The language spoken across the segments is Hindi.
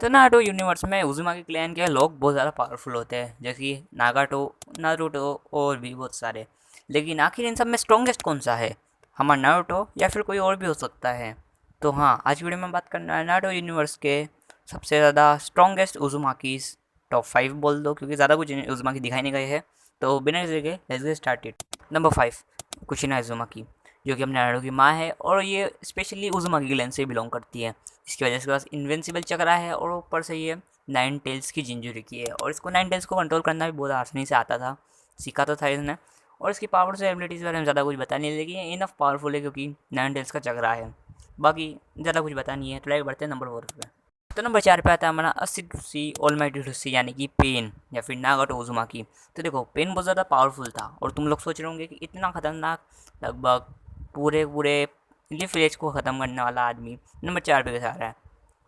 तो नारुतो यूनिवर्स में उज़ुमाकी क्लैन के लोग बहुत ज़्यादा पावरफुल होते हैं, जैसे कि नागाटो, नारुतो और भी बहुत सारे। लेकिन आखिर इन सब में स्ट्रॉन्गेस्ट कौन सा है? हमारा नारुतो या फिर कोई और भी हो सकता है? तो हाँ, आज वीडियो में बात करना है नारुतो यूनिवर्स के सबसे ज़्यादा स्ट्रॉन्गेस्ट उज़ुमाकीज। टॉप 5 बोल दो, क्योंकि ज़्यादा कुछ उज़ुमाकी दिखाई नहीं गए हैं। तो बिना किसी के let's get started. Number 5, Kushina Uzumaki, जो कि अपने नारुतो की माँ है, और ये स्पेशली उज़ुमाकी क्लैन से बिलोंग करती है। इसकी वजह से इसके पास इन्विंसिबल चक्रा है, और ऊपर से ये 9 टेल्स की जिंजुरी की है, और इसको 9 टेल्स को कंट्रोल करना भी बहुत आसानी से आता था, सीखा तो था इसने। और इसकी पावर्स और एबिलिटीज़ के बारे में ज़्यादा कुछ बता नहीं, लेकिन ये इनफ पावरफुल है क्योंकि 9 टेल्स का चक्रा है। बाकी ज़्यादा कुछ बता नहीं है, तो लाइक बढ़ते हैं नंबर 4 पे। तो नंबर 4 पे आता है हमारा अस्सी ऑलमाइटी टुस्सी, यानी कि पेन या फिर नागाटो उज़ुमाकी। तो देखो, पेन बहुत ज़्यादा पावरफुल था, और तुम लोग सोच रहे होंगे कि इतना खतरनाक, लगभग पूरे पूरे लीफ विलेज को ख़त्म करने वाला आदमी नंबर 4 पे कैसे आ रहा है?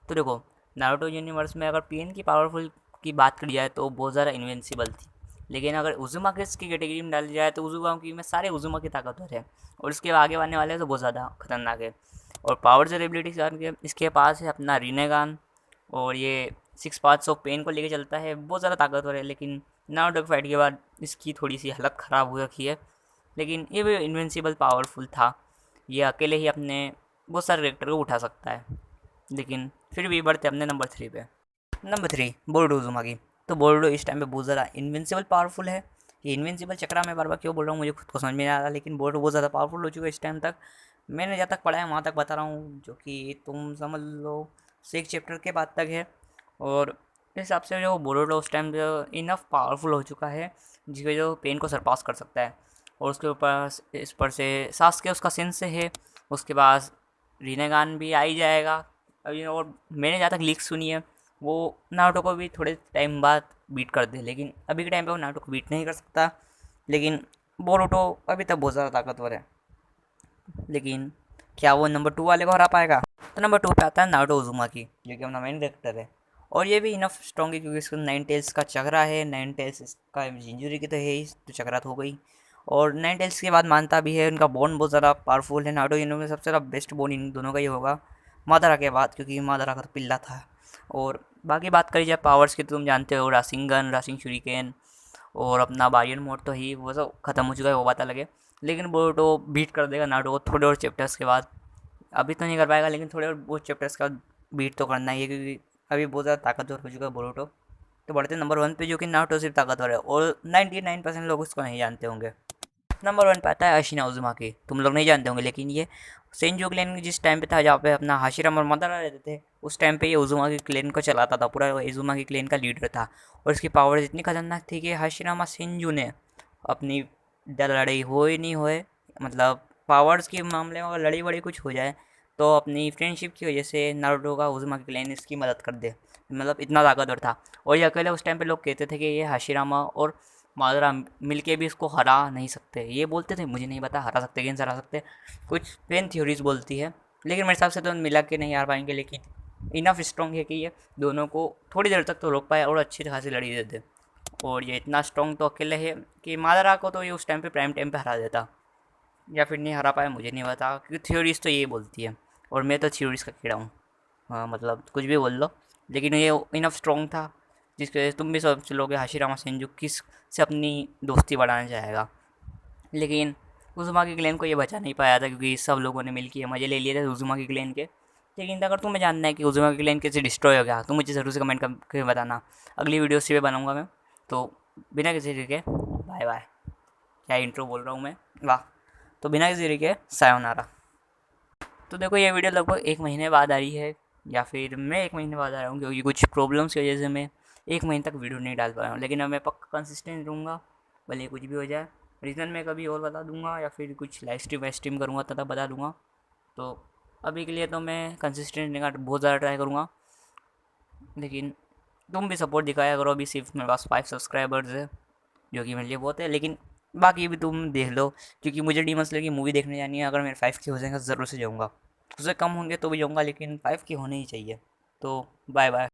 तो देखो, नारुतो यूनिवर्स में अगर पेन की पावरफुल की बात करी जाए तो बहुत ज़्यादा इन्विंसिबल थी। लेकिन अगर उज़ुमाकी की कैटेगरी में डाली जाए तो उज़ुमाकी में सारे उज़ुमाकी ताकतवर है, और इसके आगे आने वाले तो बहुत ज़्यादा खतरनाक है। और पावर्स और एबिलिटीज इसके पास है अपना रिनेगान, और ये 6 पार्ट्स ऑफ पेन को लेके चलता है, बहुत ज़्यादा ताकतवर है। लेकिन नारुतो की फाइट के बाद इसकी थोड़ी सी हालत ख़राब हो रखी है, लेकिन ये भी इन्विंसिबल पावरफुल था। ये अकेले ही अपने बहुत सारे कैरेक्टर को उठा सकता है। लेकिन फिर भी बढ़ते अपने नंबर 3 पे। Number 3, बोरुडो Uzumaki. तो बोरुडो इस टाइम पे बहुत ज़्यादा इन्विंसिबल पावरफुल है। ये इन्विंसिबल चक्रा मैं बार बार क्यों बोल रहा हूँ मुझे खुद को समझ में नहीं आ रहा, लेकिन बोरुडो बहुत ज़्यादा पावरफुल हो चुका है इस टाइम तक। मैंने जहाँ तक पढ़ा है वहाँ तक बता रहा हूँ, जो कि तुम समझ लो 6 चैप्टर के बाद तक है। और इस हिसाब से जो बोरुडो उस टाइम इनफ पावरफुल हो चुका है, जिसके जो पेन को सरपास कर सकता है। और उसके ऊपर इस पर से सास्के उसका सेंस है। उसके बाद रिनेगान भी आ ही जाएगा अभी। और मैंने जहाँ तक लीक सुनी है, वो नारुतो को भी थोड़े टाइम बाद बीट कर दे, लेकिन अभी के टाइम पे वो नारुतो को बीट नहीं कर सकता। लेकिन बोरुतो अभी तक बहुत ज़्यादा ताकतवर है, लेकिन क्या वो नंबर 2 वाले को हरा पाएगा? तो नंबर 2 पे आता है नारुतो उज़ुमाकी, जो कि अपना मेन कैरेक्टर है। और ये भी इनफ स्ट्रॉन्ग है क्योंकि इसको 9 टेल्स का चक्रा है। 9 टेल्स इसका इंजरी की तो है ही, तो चक्रा तो हो गई। और 9 टेल्स के बाद मानता भी है, उनका बॉन्ड बहुत ज़्यादा पावरफुल है। नारुतो यूनिवर्स में सबसे ज़्यादा बेस्ट बॉन्ड इन दोनों का ही होगा, मादारा के बाद, क्योंकि मादारा का तो पिल्ला था। और बाकी बात करी जाए पावर्स की, तो तुम जानते हो रासिंगन, रासिंग शुरिकेन, और अपना बारियन मोड तो ही वो सब खत्म हो चुका है, वो बात अलग है। लेकिन बोरुतो बीट कर देगा नारुतो को थोड़े और चैप्टर्स के बाद। अभी तो नहीं कर पाएगा, लेकिन थोड़े और बहुत चैप्टर्स का बीट तो करना ही है, क्योंकि अभी बहुत ज़्यादा ताकतवर हो चुका है बोरुतो। तो बढ़ते नंबर 1 पे, जो कि नारुतो सिर्फ ताकतवर है, और 99% लोग उसको नहीं जानते होंगे। नंबर 1 पे आता है अशिना उज़ुमाकी। तुम लोग नहीं जानते होंगे, लेकिन ये सेंजू क्लेन जिस टाइम पे था, जहाँ पे अपना हाशिरामा और मदारा रहते थे, उस टाइम पे ये उज़ुमाकी क्लेन को चलाता था, पूरा उज़ुमाकी क्लेन का लीडर था। और इसकी पावर्स इतनी खतरनाक थी कि हाशिरामा सेंजू ने अपनी लड़ाई हो ही नहीं होए, मतलब पावर्स के मामले में अगर लड़ी बड़ी कुछ हो जाए, तो अपनी फ्रेंडशिप की वजह से नारुतो का उज़ुमाकी क्लैन इसकी मदद कर दे, मतलब इतना ताकतवर था। और ये अकेले उस टाइम पे लोग कहते थे कि ये हाशिरामा और मादरा मिलके भी इसको हरा नहीं सकते। ये बोलते थे, मुझे नहीं पता हरा सकते कि नहीं हरा सकते, कुछ फैन थ्योरीज बोलती है। लेकिन मेरे हिसाब से तो मिला के नहीं हार पाएंगे, लेकिन इनफ स्ट्रॉन्ग है कि ये दोनों को थोड़ी देर तक तो रोक पाए और अच्छी खासी लड़ी दे दे। और ये इतना स्ट्रॉन्ग तो अकेले है कि मादरा को तो ये उस टाइम पे प्राइम टाइम पे हरा देता, या फिर नहीं हरा पाया, मुझे नहीं पता, क्योंकि थ्योरीज तो ये बोलती है, और मैं तो थ्योरीज का कीड़ा हूँ। हाँ, मतलब कुछ भी बोल लो, लेकिन ये इनफ स्ट्रॉन्ग था, जिसकी वजह से तुम भी सोच लोगे हाशिरामा सेंजू किस से अपनी दोस्ती बढ़ाना चाहेगा। लेकिन उज़ुमाकी क्लैन को ये बचा नहीं पाया था, क्योंकि सब लोगों ने मिलकर मज़े ले लिए थे उज़ुमाकी क्लैन के। लेकिन अगर तुम्हें जानना है कि उज़ुमाकी क्लैन कैसे डिस्ट्रॉय हो गया, तो मुझे ज़रूर से कमेंट करके बताना। अगली वीडियो इसी पे बनाऊंगा मैं। तो बिना किसी देरी के बाय बाय। क्या इंट्रो बोल रहा हूँ मैं, वाह। तो बिना किसी देरी के सायोनारा। तो देखो, ये वीडियो लगभग 1 महीने बाद आ रही है, या फिर मैं 1 महीने बाद आ रहा हूँ, क्योंकि कुछ प्रॉब्लम्स की वजह से मैं 1 महीने तक वीडियो नहीं डाल पाया हूँ। लेकिन अब मैं पक्का कंसिस्टेंट रहूँगा, भले कुछ भी हो जाए। रीज़न मैं कभी और बता दूंगा, या फिर कुछ लाइव स्ट्रीम वाइव स्ट्रीम करूँगा तब बता दूंगा। तो अभी के लिए तो मैं कंसिस्टेंट रहने का बहुत ज़्यादा ट्राई करूँगा। लेकिन तुम भी सपोर्ट दिखाया करो। अभी सिर्फ मेरे पास 5 सब्सक्राइबर्स है, जो कि मेरे लिए बहुत है, लेकिन बाकी भी तुम देख लो, क्योंकि मुझे डीमन स्लेयर की मूवी देखने जानी है। अगर मेरे 5 के हो जाएंगे ज़रूर से जाऊँगा, उससे कम होंगे तो भी जाऊँगा, लेकिन 5 के होने ही चाहिए। तो बाय बाय।